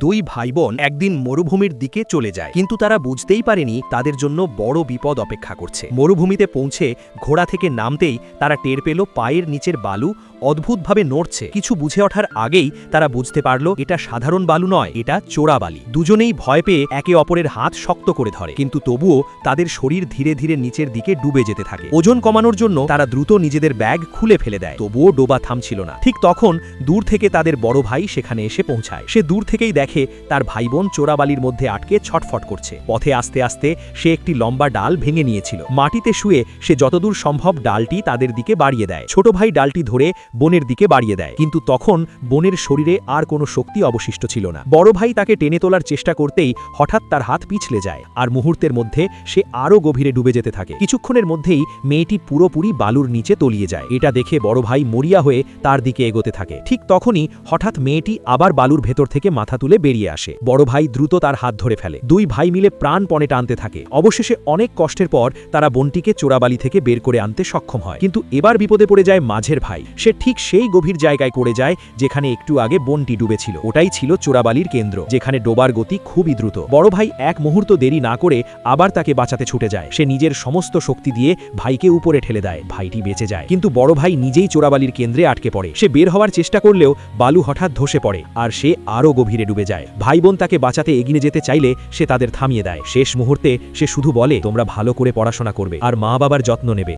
দুই ভাইবোন একদিন মরুভূমির দিকে চলে যায়, কিন্তু তারা বুঝতেই পারেনি তাদের জন্য বড় বিপদ অপেক্ষা করছে। মরুভূমিতে পৌঁছে ঘোড়া থেকে নামতেই তারা টের পেল পায়ের নিচের বালু অদ্ভুতভাবে নড়ছে। কিছু বুঝে ওঠার আগেই তারা বুঝতে পারল এটা সাধারণ বালু নয়, এটা চোরাবালি। দুজনেই ভয় পেয়ে একে অপরের হাত শক্ত করে ধরে, কিন্তু তবুও তাদের শরীর ধীরে ধীরে নিচের দিকে ডুবে যেতে থাকে। ওজন কমানোর জন্য তারা দ্রুত নিজেদের ব্যাগ খুলে ফেলে দেয়, তবুও ডোবা থামছিল না। ঠিক তখন দূর থেকে তাদের বড় ভাই সেখানে এসে পৌঁছায়। সে দূর থেকেই দেখে তার ভাইবোন চোরাবালির মধ্যে আটকে ছটফট করছে। পথে আস্তে আস্তে সে একটি লম্বা ডাল ভেঙে নিয়েছিল। মাটিতে শুয়ে সে যতদূর সম্ভব ডালটি তাদের দিকে বাড়িয়ে দেয়। ছোট ভাই ডালটি ধরে বোনের দিকে বাড়িয়ে দেয়, কিন্তু তখন বোনের শরীরে আর কোনো শক্তি অবশিষ্ট ছিল না। বড় ভাই তাকে টেনে তোলার চেষ্টা করতেই হঠাৎ তার হাত পিছলে যায়, আর মুহূর্তের মধ্যে সে আরও গভীরে ডুবে যেতে থাকে। কিছুক্ষণের মধ্যেই মেয়েটি পুরোপুরি বালুর নিচে তলিয়ে যায়। এটা দেখে বড় ভাই মরিয়া হয়ে তার দিকে এগোতে থাকে। ঠিক তখনই হঠাৎ মেয়েটি আবার বালুর ভেতর থেকে মাথা তুলে বেরিয়ে আসে। বড় ভাই দ্রুত তার হাত ধরে ফেলে। দুই ভাই মিলে প্রাণপণে টানতে থাকে। অবশেষে অনেক কষ্টের পর তারা বোনটিকে চোরাবালি থেকে বের করে আনতে সক্ষম হয়। কিন্তু এবার বিপদে পড়ে যায় মাঝের ভাই। সে ঠিক সেই গভীর জায়গায় পড়ে যায় যেখানে একটু আগে বোনটি ডুবেছিল। ওটাই ছিল চোরাবালির কেন্দ্র, যেখানে ডোবার গতি খুবই দ্রুত। বড় ভাই এক মুহূর্ত দেরি না করে আবার তাকে বাঁচাতে ছুটে যায়। সে নিজের সমস্ত শক্তি দিয়ে ভাইকে উপরে ঠেলে দেয়। ভাইটি বেঁচে যায়, কিন্তু বড় ভাই নিজেই চোরাবালির কেন্দ্রে আটকে পড়ে। সে বের হওয়ার চেষ্টা করলেও বালু হঠাৎ ধসে পড়ে, আর সে আরও গভীরে ডুবে যায়। ভাই বোন তাকে বাঁচাতে এগিয়ে যেতে চাইলে সে তাদের থামিয়ে দেয়। শেষ মুহূর্তে সে শুধু বলে, তোমরা ভালো করে পড়াশোনা করবে আর মা বাবার যত্ন নেবে।